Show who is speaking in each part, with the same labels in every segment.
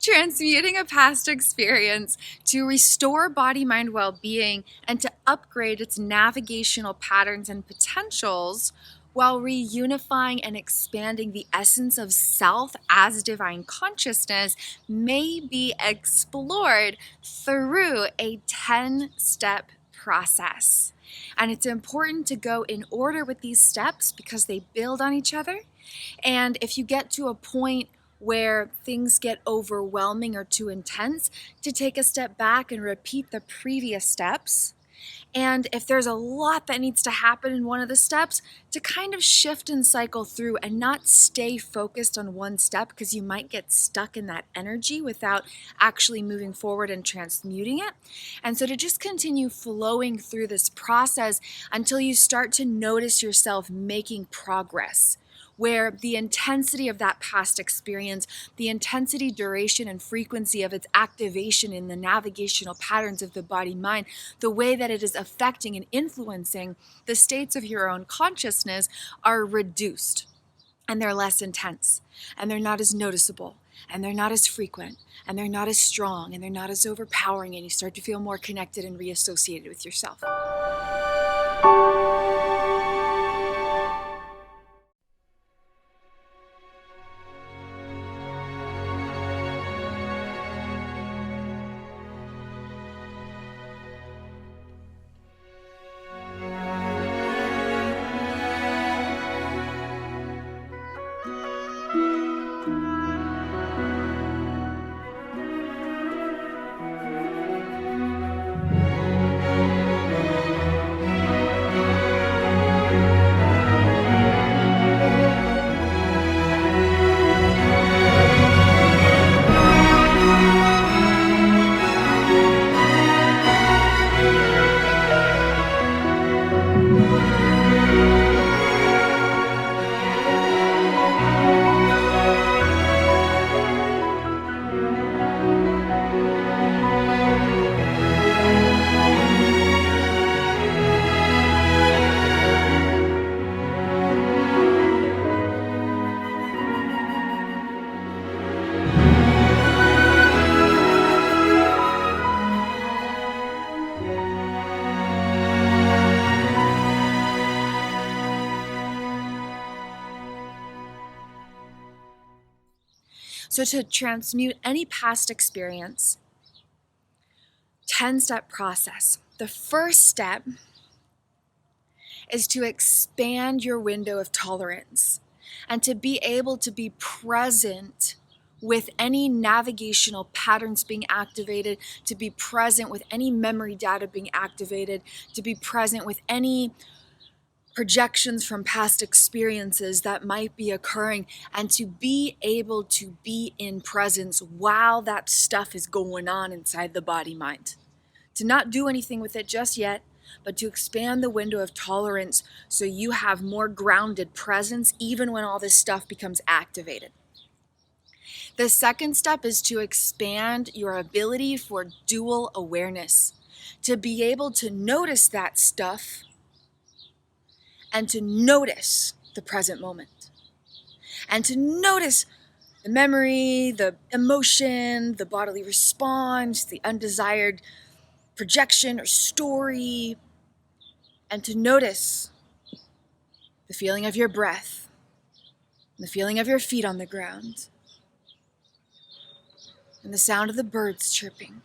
Speaker 1: Transmuting a past experience to restore body-mind well-being and to upgrade its navigational patterns and potentials while reunifying and expanding the essence of self as divine consciousness may be explored through a 10-step process. And it's important to go in order with these steps because they build on each other. And if you get to a point where things get overwhelming or too intense, to take a step back and repeat the previous steps. And if there's a lot that needs to happen in one of the steps, to kind of shift and cycle through and not stay focused on one step because you might get stuck in that energy without actually moving forward and transmuting it. And so to just continue flowing through this process until you start to notice yourself making progress, where the intensity of that past experience, the intensity, duration, and frequency of its activation in the navigational patterns of the body-mind, the way that it is affecting and influencing the states of your own consciousness are reduced, and they're less intense, and they're not as noticeable, and they're not as frequent, and they're not as strong, and they're not as overpowering, and you start to feel more connected and reassociated with yourself. So to transmute any past experience, 10-step process. The first step is to expand your window of tolerance and to be able to be present with any navigational patterns being activated, to be present with any memory data being activated, to be present with any projections from past experiences that might be occurring, and to be able to be in presence while that stuff is going on inside the body mind. To not do anything with it just yet, but to expand the window of tolerance so you have more grounded presence even when all this stuff becomes activated. The second step is to expand your ability for dual awareness, to be able to notice that stuff and to notice the present moment, and to notice the memory, the emotion, the bodily response, the undesired projection or story, and to notice the feeling of your breath, the feeling of your feet on the ground, and the sound of the birds chirping,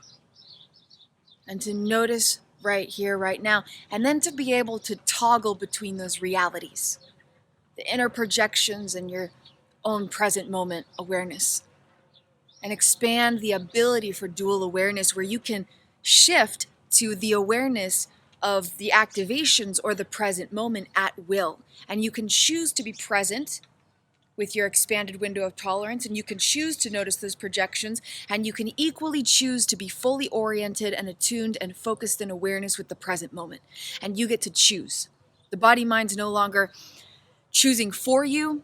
Speaker 1: and to notice right here, right now, and then to be able to toggle between those realities, the inner projections and your own present moment awareness, and expand the ability for dual awareness where you can shift to the awareness of the activations or the present moment at will. And you can choose to be present with your expanded window of tolerance, and you can choose to notice those projections, and you can equally choose to be fully oriented and attuned and focused in awareness with the present moment. And you get to choose. The body mind's no longer choosing for you.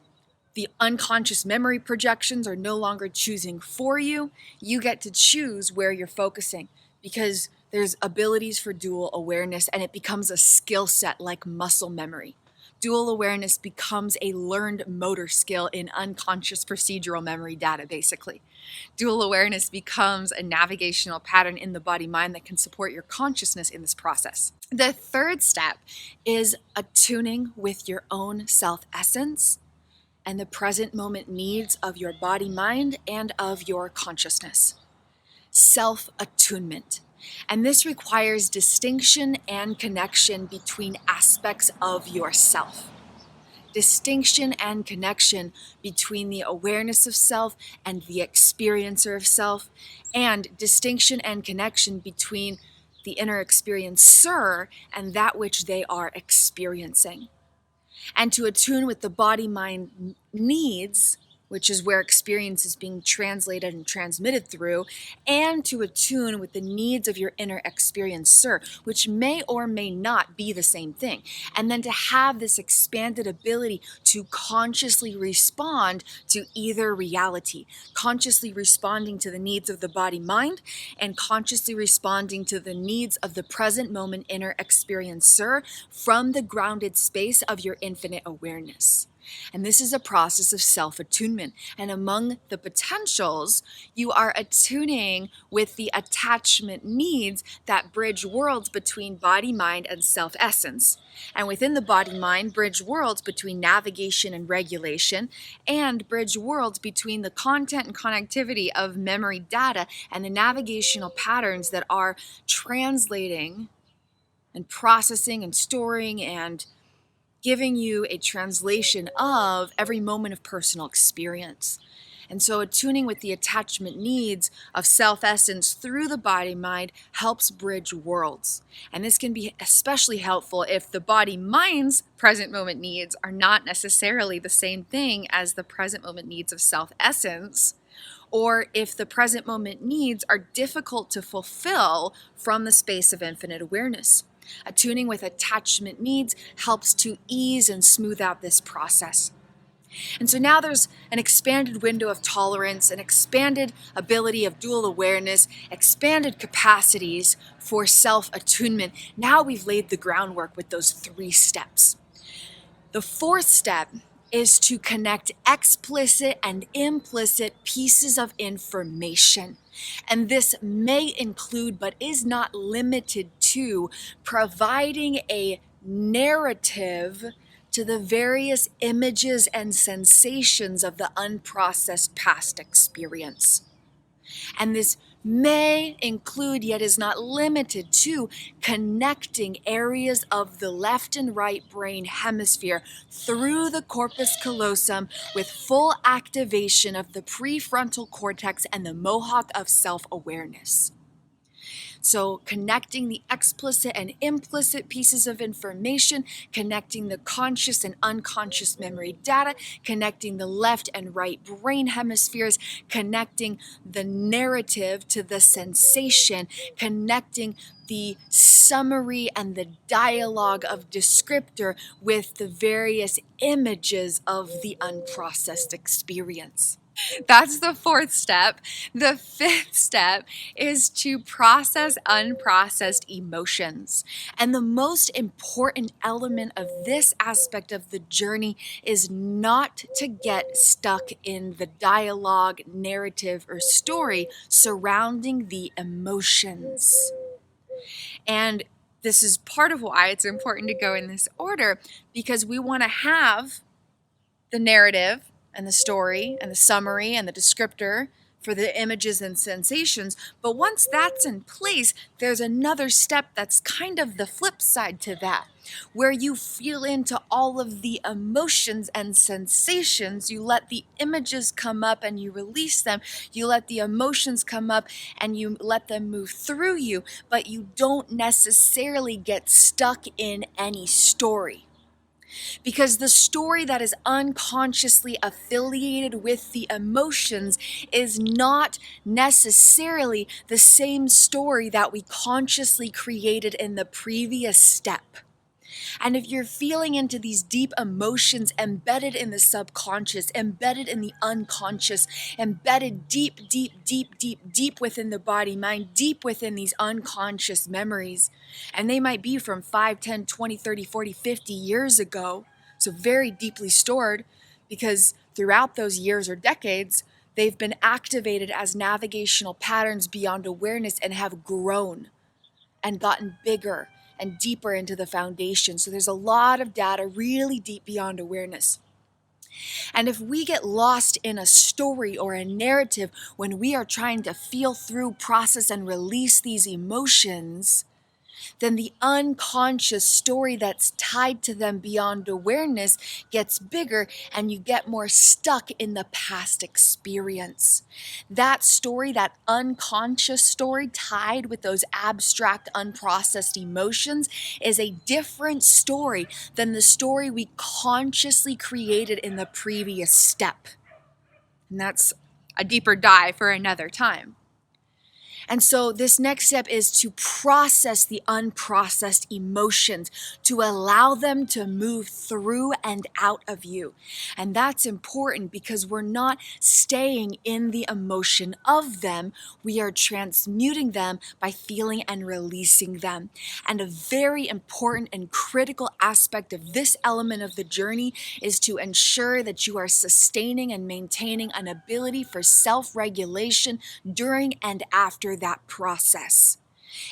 Speaker 1: The unconscious memory projections are no longer choosing for you. You get to choose where you're focusing, because there's abilities for dual awareness, and it becomes a skill set like muscle memory Dual awareness becomes a learned motor skill in unconscious procedural memory data, basically. Dual awareness becomes a navigational pattern in the body-mind that can support your consciousness in this process. The third step is attuning with your own self-essence and the present moment needs of your body-mind and of your consciousness. Self-attunement. And this requires distinction and connection between aspects of yourself. Distinction and connection between the awareness of self and the experiencer of self, and distinction and connection between the inner experiencer and that which they are experiencing. And to attune with the body-mind needs, which is where experience is being translated and transmitted through, and to attune with the needs of your inner experiencer, which may or may not be the same thing. And then to have this expanded ability to consciously respond to either reality, consciously responding to the needs of the body-mind and consciously responding to the needs of the present moment inner experiencer from the grounded space of your infinite awareness. And this is a process of self-attunement. And among the potentials, you are attuning with the attachment needs that bridge worlds between body, mind, and self-essence. And within the body-mind, bridge worlds between navigation and regulation, and bridge worlds between the content and connectivity of memory data and the navigational patterns that are translating and processing and storing and giving you a translation of every moment of personal experience. And so attuning with the attachment needs of self-essence through the body-mind helps bridge worlds. And this can be especially helpful if the body-mind's present moment needs are not necessarily the same thing as the present moment needs of self-essence, or if the present moment needs are difficult to fulfill from the space of infinite awareness. Attuning with attachment needs helps to ease and smooth out this process. And so now there's an expanded window of tolerance, an expanded ability of dual awareness, expanded capacities for self-attunement. Now we've laid the groundwork with those 3 steps. The 4th step is to connect explicit and implicit pieces of information. And this may include, but is not limited to, providing a narrative to the various images and sensations of the unprocessed past experience. And this may include, yet is not limited to, connecting areas of the left and right brain hemisphere through the corpus callosum with full activation of the prefrontal cortex and the mohawk of self-awareness. So connecting the explicit and implicit pieces of information, connecting the conscious and unconscious memory data, connecting the left and right brain hemispheres, connecting the narrative to the sensation, connecting the summary and the dialogue of descriptor with the various images of the unprocessed experience. That's the 4th step. The 5th step is to process unprocessed emotions. And the most important element of this aspect of the journey is not to get stuck in the dialogue, narrative, or story surrounding the emotions. And this is part of why it's important to go in this order, because we want to have the narrative and the story and the summary and the descriptor for the images and sensations. But once that's in place, there's another step that's kind of the flip side to that, where you feel into all of the emotions and sensations. You let the images come up and you release them. You let the emotions come up and you let them move through you, but you don't necessarily get stuck in any story. Because the story that is unconsciously affiliated with the emotions is not necessarily the same story that we consciously created in the previous step. And if you're feeling into these deep emotions embedded in the subconscious, embedded in the unconscious, embedded deep within the body, mind, deep within these unconscious memories, and they might be from 5, 10, 20, 30, 40, 50 years ago, So very deeply stored, because throughout those years or decades, they've been activated as navigational patterns beyond awareness and have grown and gotten bigger and deeper into the foundation. So there's a lot of data really deep beyond awareness. And if we get lost in a story or a narrative when we are trying to feel through, process, and release these emotions, then the unconscious story that's tied to them beyond awareness gets bigger, and you get more stuck in the past experience. That story, that unconscious story tied with those abstract, unprocessed emotions, is a different story than the story we consciously created in the previous step. And that's a deeper dive for another time. And so this next step is to process the unprocessed emotions, to allow them to move through and out of you. And that's important because we're not staying in the emotion of them. We are transmuting them by feeling and releasing them. And a very important and critical aspect of this element of the journey is to ensure that you are sustaining and maintaining an ability for self-regulation during and after that process.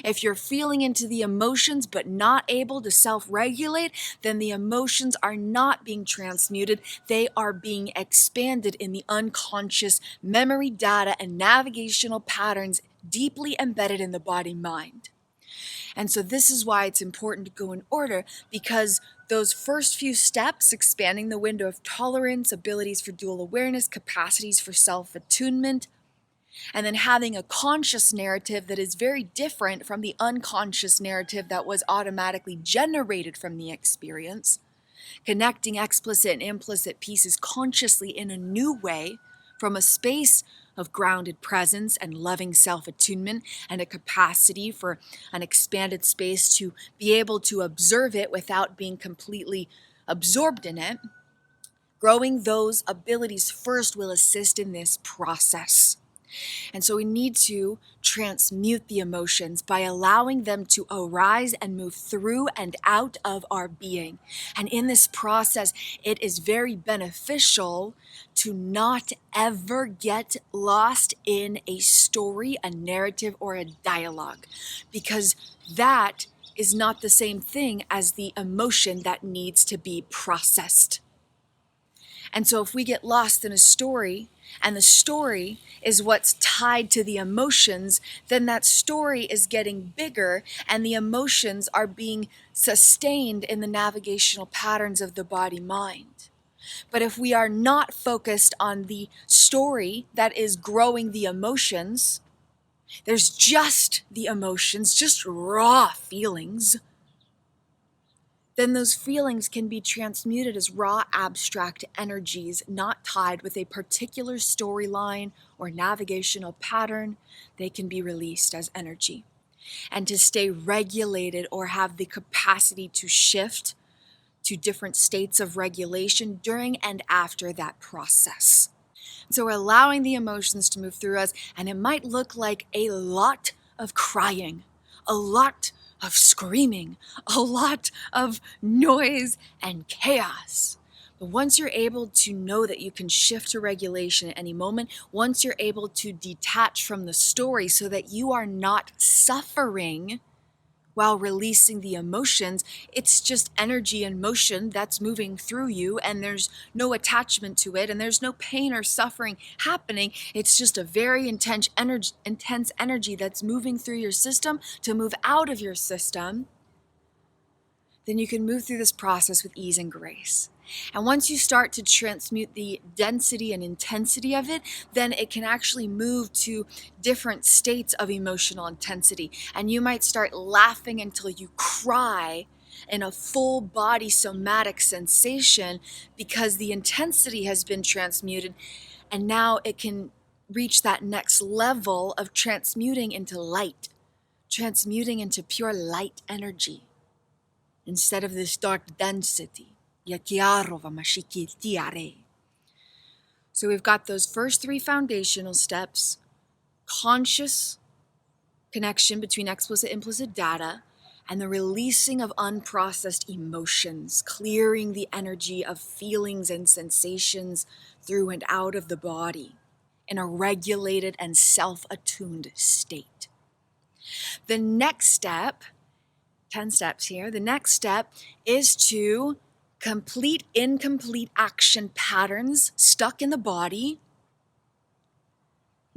Speaker 1: If you're feeling into the emotions but not able to self-regulate, then the emotions are not being transmuted. They are being expanded in the unconscious memory, data, and navigational patterns deeply embedded in the body-mind. And so this is why it's important to go in order, because those first few steps, expanding the window of tolerance, abilities for dual awareness, capacities for self-attunement, and then having a conscious narrative that is very different from the unconscious narrative that was automatically generated from the experience, connecting explicit and implicit pieces consciously in a new way from a space of grounded presence and loving self-attunement, and a capacity for an expanded space to be able to observe it without being completely absorbed in it. Growing those abilities first will assist in this process. And so we need to transmute the emotions by allowing them to arise and move through and out of our being. And in this process, it is very beneficial to not ever get lost in a story, a narrative, or a dialogue, because that is not the same thing as the emotion that needs to be processed. And so if we get lost in a story, and the story is what's tied to the emotions, then that story is getting bigger and the emotions are being sustained in the navigational patterns of the body-mind. But if we are not focused on the story that is growing the emotions, there's just the emotions, just raw feelings, then those feelings can be transmuted as raw abstract energies not tied with a particular storyline or navigational pattern. They can be released as energy. And to stay regulated or have the capacity to shift to different states of regulation during and after that process. So we're allowing the emotions to move through us, and it might look like a lot of crying, a lot of screaming, a lot of noise and chaos. But once you're able to know that you can shift to regulation at any moment, once you're able to detach from the story so that you are not suffering while releasing the emotions, it's just energy and motion that's moving through you, and there's no attachment to it, and there's no pain or suffering happening. It's just a very intense energy that's moving through your system to move out of your system. Then you can move through this process with ease and grace. And once you start to transmute the density and intensity of it, then it can actually move to different states of emotional intensity. And you might start laughing until you cry in a full body somatic sensation, because the intensity has been transmuted, and now it can reach that next level of transmuting into light, transmuting into pure light energy instead of this dark density. So we've got those first three foundational steps: conscious connection between explicit, implicit data, and the releasing of unprocessed emotions, clearing the energy of feelings and sensations through and out of the body in a regulated and self-attuned state. The next step, 10 steps here, the next step is to complete incomplete action patterns stuck in the body,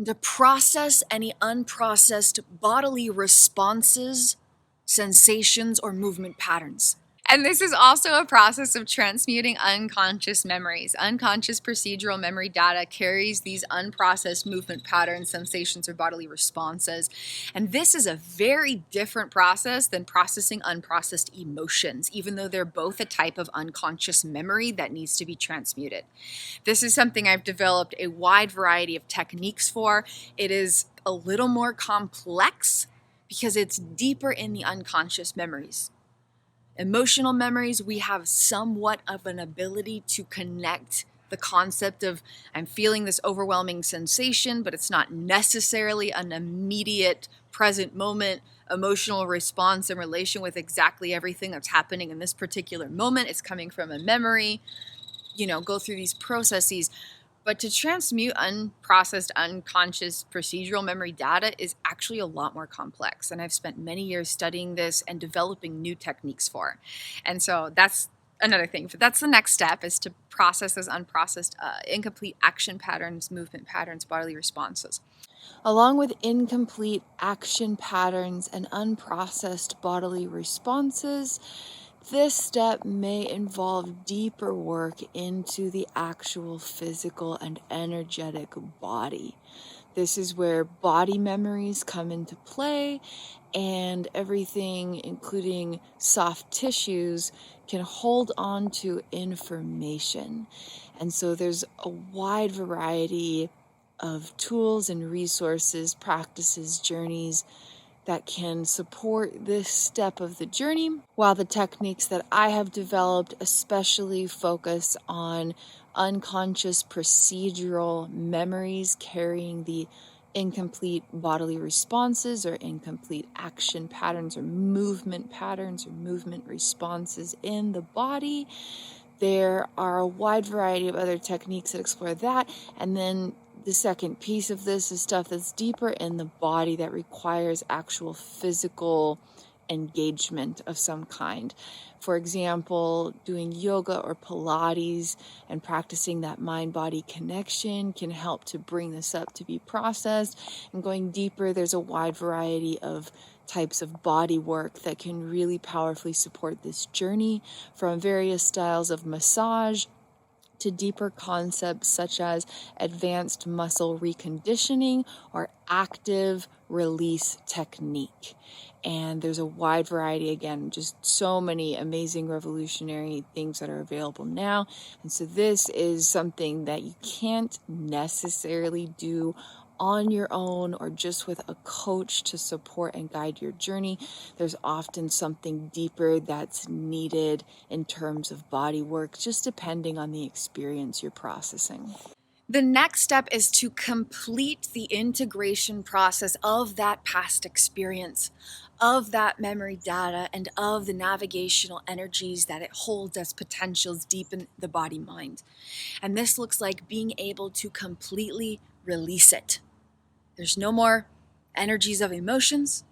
Speaker 1: to process any unprocessed bodily responses, sensations, or movement patterns. And this is also a process of transmuting unconscious memories. Unconscious procedural memory data carries these unprocessed movement patterns, sensations, or bodily responses. And this is a very different process than processing unprocessed emotions, even though they're both a type of unconscious memory that needs to be transmuted. This is something I've developed a wide variety of techniques for. It is a little more complex because it's deeper in the unconscious memories. Emotional memories, we have somewhat of an ability to connect the concept of I'm feeling this overwhelming sensation, but it's not necessarily an immediate present moment emotional response in relation with exactly everything that's happening in this particular moment. It's coming from a memory, go through these processes. But to transmute unprocessed, unconscious procedural memory data is actually a lot more complex. And I've spent many years studying this and developing new techniques for. And so that's another thing. That's the next step, is to process those unprocessed, incomplete action patterns, movement patterns, bodily responses. Along with incomplete action patterns and unprocessed bodily responses, this step may involve deeper work into the actual physical and energetic body. This is where body memories come into play, and everything, including soft tissues, can hold on to information. And so there's a wide variety of tools and resources, practices, journeys that can support this step of the journey, while the techniques that I have developed especially focus on unconscious procedural memories carrying the incomplete bodily responses or incomplete action patterns or movement responses in the body. There are a wide variety of other techniques that explore that, and then the second piece of this is stuff that's deeper in the body that requires actual physical engagement of some kind. For example, doing yoga or Pilates and practicing that mind-body connection can help to bring this up to be processed. And going deeper, there's a wide variety of types of body work that can really powerfully support this journey, from various styles of massage to deeper concepts such as advanced muscle reconditioning or active release technique. And there's a wide variety, again, just so many amazing revolutionary things that are available now. And so this is something that you can't necessarily do on your own or just with a coach to support and guide your journey. There's often something deeper that's needed in terms of body work, just depending on the experience you're processing. The next step is to complete the integration process of that past experience, of that memory data, and of the navigational energies that it holds as potentials deep in the body mind. And this looks like being able to completely release it. There's no more energies of emotions.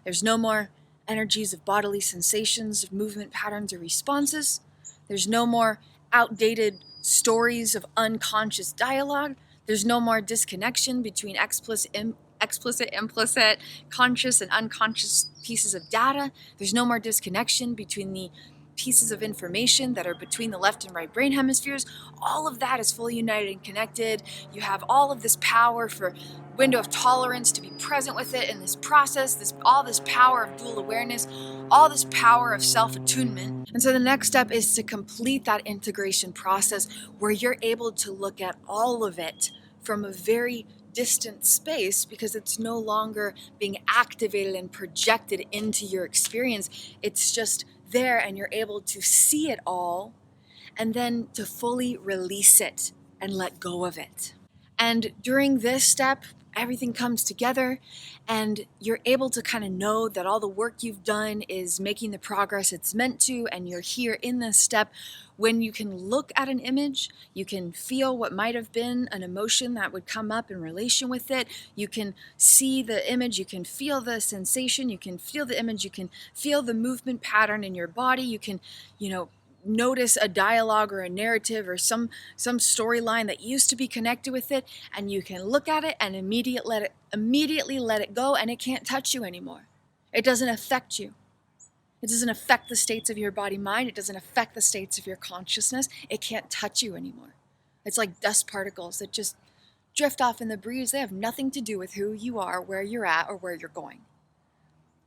Speaker 1: There's no more energies of bodily sensations, of movement patterns, or responses. There's no more outdated stories of unconscious dialogue. There's no more disconnection between explicit, implicit, conscious, and unconscious pieces of data. There's no more disconnection between the pieces of information that are between the left and right brain hemispheres. All of that is fully united and connected. You have all of this power for window of tolerance to be present with it in this process, all this power of dual awareness, all this power of self-attunement. And so the next step is to complete that integration process where you're able to look at all of it from a very distant space, because it's no longer being activated and projected into your experience. It's just there, and you're able to see it all and then to fully release it and let go of it. And during this step, everything comes together and you're able to kind of know that all the work you've done is making the progress it's meant to, and you're here in this step when you can look at an image, you can feel what might have been an emotion that would come up in relation with it, you can see the image, you can feel the sensation, you can feel the image, you can feel the movement pattern in your body, you can, notice a dialogue or a narrative or some storyline that used to be connected with it, and you can look at it and immediately let it go, and it can't touch you anymore. It doesn't affect you. It doesn't affect the states of your body mind. It doesn't affect the states of your consciousness. It can't touch you anymore. It's like dust particles that just drift off in the breeze. They have nothing to do with who you are, where you're at, or where you're going.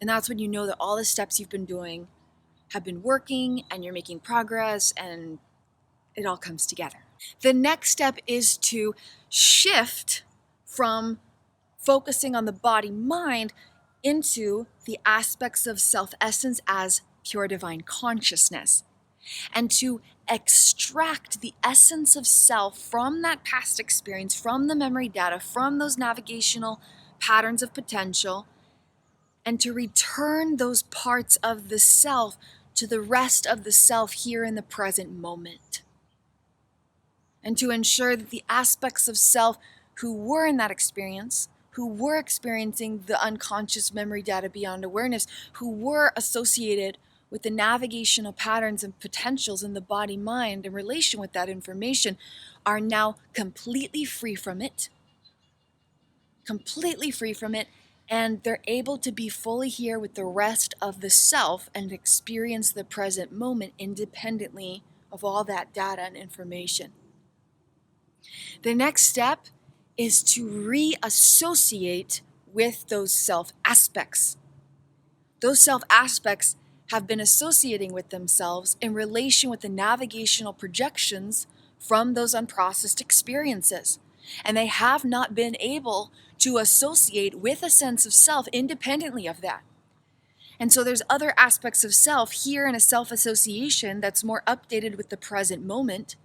Speaker 1: And that's when you know that all the steps you've been doing have been working and you're making progress and it all comes together. The next step is to shift from focusing on the body mind into the aspects of self-essence as pure divine consciousness, and to extract the essence of self from that past experience, from the memory data, from those navigational patterns of potential, and to return those parts of the self to the rest of the self here in the present moment. And to ensure that the aspects of self who were in that experience, who were experiencing the unconscious memory data beyond awareness, who were associated with the navigational patterns and potentials in the body mind in relation with that information, are now completely free from it, and they're able to be fully here with the rest of the self and experience the present moment independently of all that data and information. The next step is to reassociate with those self aspects. Those self aspects have been associating with themselves in relation with the navigational projections from those unprocessed experiences. And they have not been able to associate with a sense of self independently of that. And so there's other aspects of self here in a self-association that's more updated with the present moment.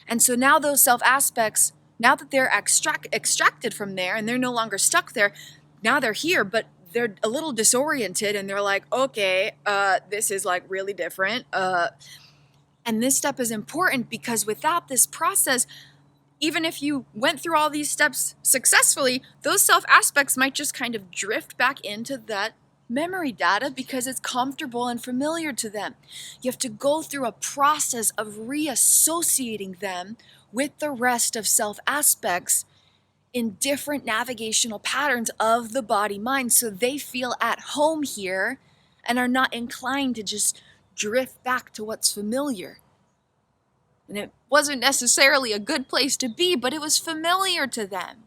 Speaker 1: And so now those self aspects, now that they're extracted from there and they're no longer stuck there, now they're here, but they're a little disoriented and they're like, okay, this is like really different. And this step is important because without this process, even if you went through all these steps successfully, those self aspects might just kind of drift back into that memory data because it's comfortable and familiar to them. You have to go through a process of reassociating them with the rest of self aspects in different navigational patterns of the body mind so they feel at home here and are not inclined to just drift back to what's familiar. And it wasn't necessarily a good place to be, but it was familiar to them.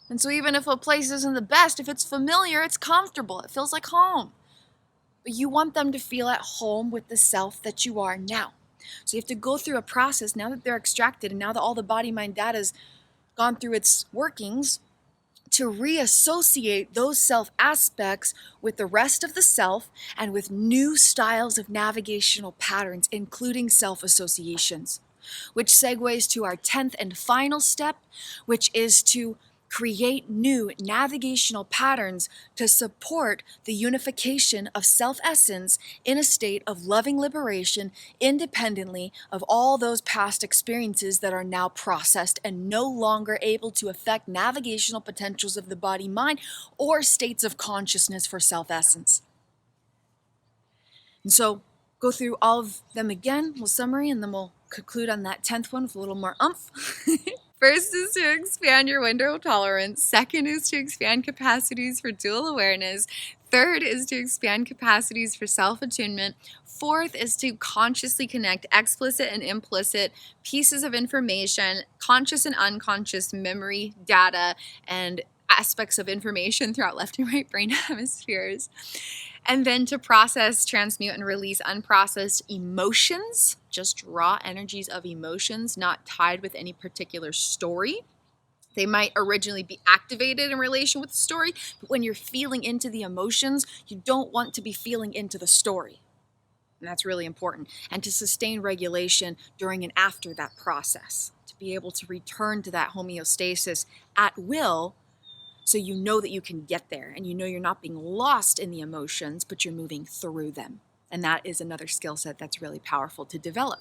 Speaker 1: And so even if a place isn't the best, if it's familiar, it's comfortable. It feels like home. But you want them to feel at home with the self that you are now. So you have to go through a process now that they're extracted and now that all the body-mind data's gone through its workings, to reassociate those self aspects with the rest of the self and with new styles of navigational patterns, including self-associations, which segues to our 10th and final step, which is to create new navigational patterns to support the unification of self-essence in a state of loving liberation independently of all those past experiences that are now processed and no longer able to affect navigational potentials of the body-mind or states of consciousness for self-essence. And so go through all of them again, we'll summary, and then we'll conclude on that 10th one with a little more oomph. First is to expand your window of tolerance. Second is to expand capacities for dual awareness. Third is to expand capacities for self-attunement. Fourth is to consciously connect explicit and implicit pieces of information, conscious and unconscious memory, data, and aspects of information throughout left and right brain hemispheres. And then to process, transmute, and release unprocessed emotions, just raw energies of emotions, not tied with any particular story. They might originally be activated in relation with the story, but when you're feeling into the emotions, you don't want to be feeling into the story. And that's really important. And to sustain regulation during and after that process, to be able to return to that homeostasis at will, so you know that you can get there and you know you're not being lost in the emotions, but you're moving through them. And that is another skill set that's really powerful to develop.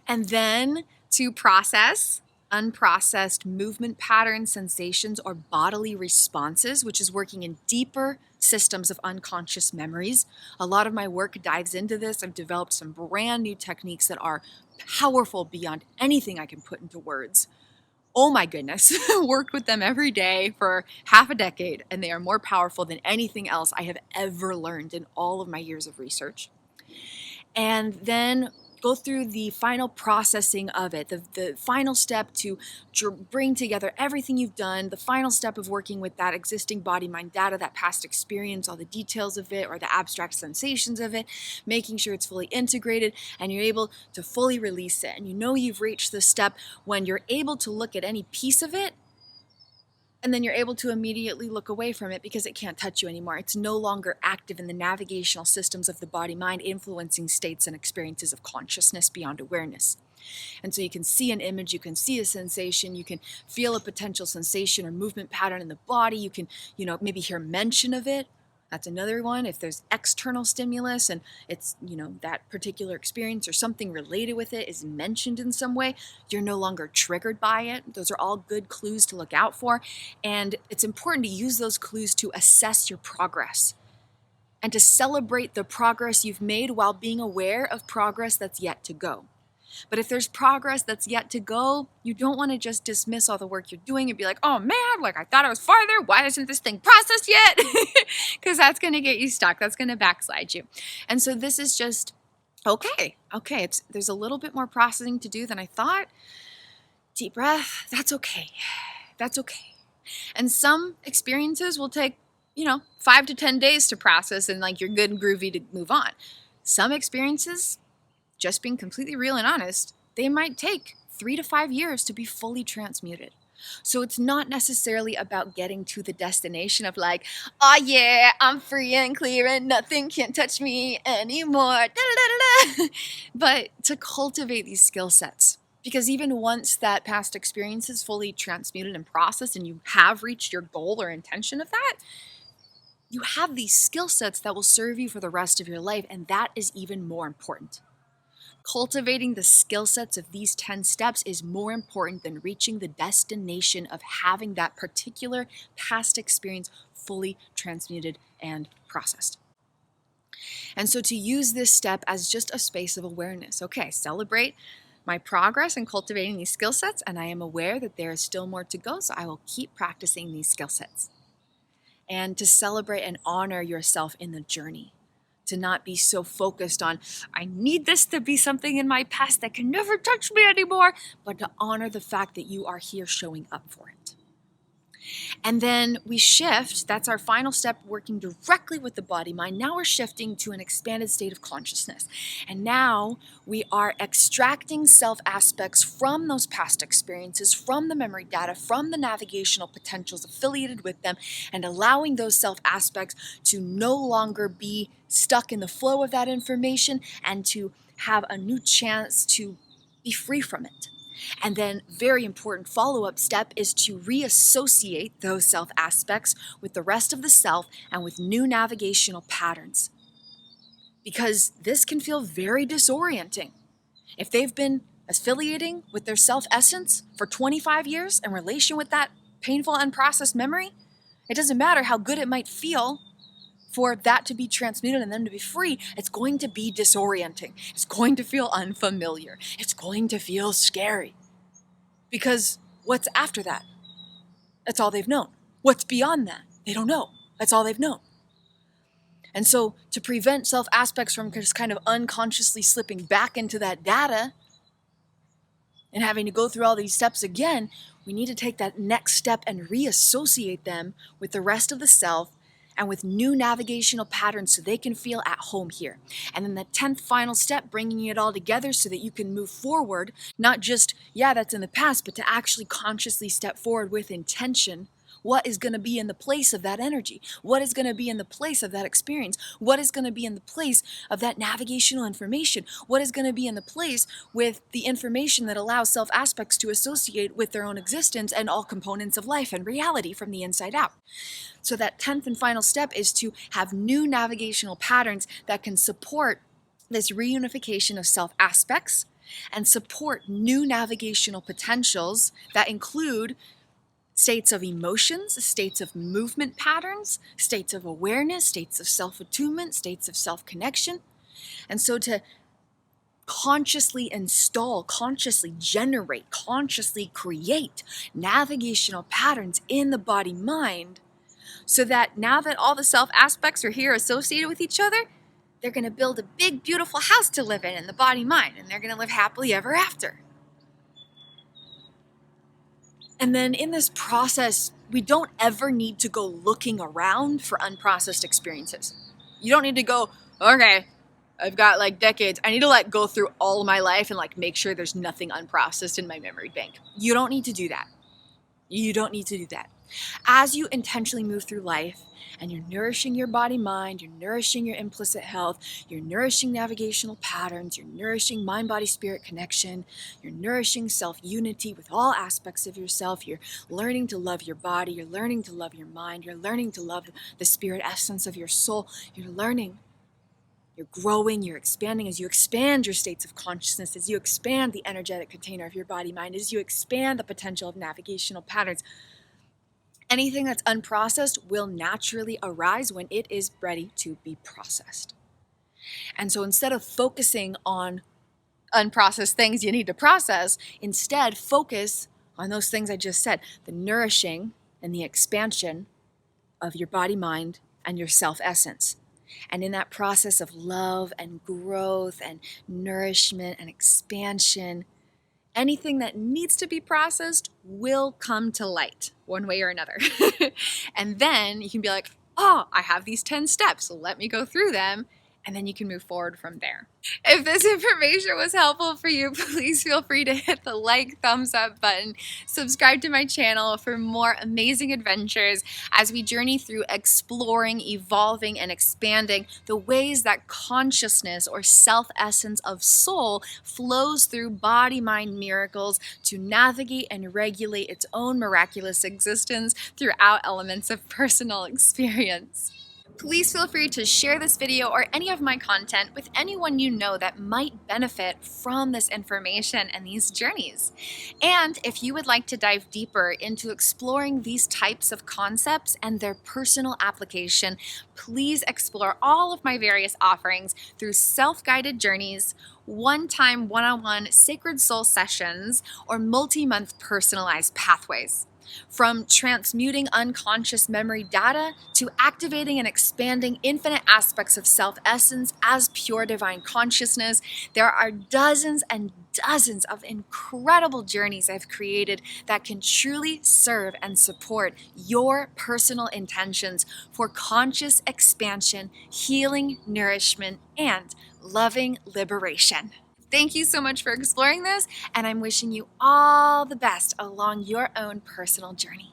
Speaker 1: And then to process unprocessed movement patterns, sensations, or bodily responses, which is working in deeper systems of unconscious memories. A lot of my work dives into this. I've developed some brand new techniques that are powerful beyond anything I can put into words. Oh my goodness, worked with them every day for half a decade, and they are more powerful than anything else I have ever learned in all of my years of research. And then go through the final processing of it, the final step to bring together everything you've done, the final step of working with that existing body-mind data, that past experience, all the details of it or the abstract sensations of it, making sure it's fully integrated and you're able to fully release it. And you know you've reached the step when you're able to look at any piece of it and then you're able to immediately look away from it because it can't touch you anymore. It's no longer active in the navigational systems of the body-mind, influencing states and experiences of consciousness beyond awareness. And so you can see an image, you can see a sensation, you can feel a potential sensation or movement pattern in the body, you can, maybe hear mention of it. That's another one. If there's external stimulus and it's, that particular experience or something related with it is mentioned in some way, you're no longer triggered by it. Those are all good clues to look out for. And it's important to use those clues to assess your progress and to celebrate the progress you've made while being aware of progress that's yet to go. But if there's progress that's yet to go, you don't want to just dismiss all the work you're doing and be like, oh man, I thought I was farther. Why isn't this thing processed yet? Because that's going to get you stuck. That's going to backslide you. And so this is just, okay, there's a little bit more processing to do than I thought. Deep breath, that's okay. And some experiences will take, 5 to 10 days to process and you're good and groovy to move on. Some experiences, just being completely real and honest, they might take 3 to 5 years to be fully transmuted. So it's not necessarily about getting to the destination of oh yeah, I'm free and clear and nothing can touch me anymore, but to cultivate these skill sets. Because even once that past experience is fully transmuted and processed and you have reached your goal or intention of that, you have these skill sets that will serve you for the rest of your life, and that is even more important. Cultivating the skill sets of these 10 steps is more important than reaching the destination of having that particular past experience fully transmuted and processed. And so to use this step as just a space of awareness. Okay, celebrate my progress in cultivating these skill sets, and I am aware that there is still more to go, so I will keep practicing these skill sets. And to celebrate and honor yourself in the journey. To not be so focused on, I need this to be something in my past that can never touch me anymore, but to honor the fact that you are here showing up for it. And then we shift, that's our final step, working directly with the body mind. Now we're shifting to an expanded state of consciousness. And now we are extracting self aspects from those past experiences, from the memory data, from the navigational potentials affiliated with them, and allowing those self aspects to no longer be stuck in the flow of that information and to have a new chance to be free from it. And then very important follow-up step is to reassociate those self aspects with the rest of the self and with new navigational patterns. Because this can feel very disorienting. If they've been affiliating with their self-essence for 25 years in relation with that painful unprocessed memory, it doesn't matter how good it might feel for that to be transmuted and them to be free, it's going to be disorienting. It's going to feel unfamiliar. It's going to feel scary. Because what's after that? That's all they've known. What's beyond that? They don't know. That's all they've known. And so to prevent self aspects from just kind of unconsciously slipping back into that data and having to go through all these steps again, we need to take that next step and reassociate them with the rest of the self and with new navigational patterns so they can feel at home here. And then the 10th final step, bringing it all together so that you can move forward, not just, yeah, that's in the past, but to actually consciously step forward with intention, What is going to be in the place of that energy? What is going to be in the place of that experience? What is going to be in the place of that navigational information? What is going to be in the place with the information that allows self-aspects to associate with their own existence and all components of life and reality from the inside out? So that 10th and final step is to have new navigational patterns that can support this reunification of self-aspects and support new navigational potentials that include states of emotions, states of movement patterns, states of awareness, states of self-attunement, states of self-connection. And so to consciously install, consciously generate, consciously create navigational patterns in the body-mind, so that now that all the self-aspects are here associated with each other, they're going to build a big, beautiful house to live in the body-mind, and they're going to live happily ever after. And then in this process, we don't ever need to go looking around for unprocessed experiences. You don't need to go, okay, I've got like decades. I need to like go through all of my life and like make sure there's nothing unprocessed in my memory bank. You don't need to do that. You don't need to do that. As you intentionally move through life and you're nourishing your body-mind, you're nourishing your implicit health, you're nourishing navigational patterns, you're nourishing mind-body-spirit connection, you're nourishing self-unity with all aspects of yourself, you're learning to love your body, you're learning to love your mind, you're learning to love the spirit essence of your soul, you're learning, you're growing, you're expanding. As you expand your states of consciousness, as you expand the energetic container of your body-mind, as you expand the potential of navigational patterns, anything that's unprocessed will naturally arise when it is ready to be processed. And so instead of focusing on unprocessed things you need to process, instead focus on those things I just said, the nourishing and the expansion of your body, mind, and your self-essence. And in that process of love and growth and nourishment and expansion, anything that needs to be processed will come to light one way or another. And then you can be like, oh, I have these 10 steps, so let me go through them. And then you can move forward from there. If this information was helpful for you, please feel free to hit the like, thumbs up button, subscribe to my channel for more amazing adventures as we journey through exploring, evolving, and expanding the ways that consciousness or self-essence of soul flows through body-mind miracles to navigate and regulate its own miraculous existence throughout elements of personal experience. Please feel free to share this video or any of my content with anyone you know that might benefit from this information and these journeys. And if you would like to dive deeper into exploring these types of concepts and their personal application, please explore all of my various offerings through self-guided journeys, one-time one-on-one sacred soul sessions, or multi-month personalized pathways. From transmuting unconscious memory data to activating and expanding infinite aspects of self-essence as pure divine consciousness, there are dozens and dozens of incredible journeys I've created that can truly serve and support your personal intentions for conscious expansion, healing, nourishment, and loving liberation. Thank you so much for exploring this, and I'm wishing you all the best along your own personal journey.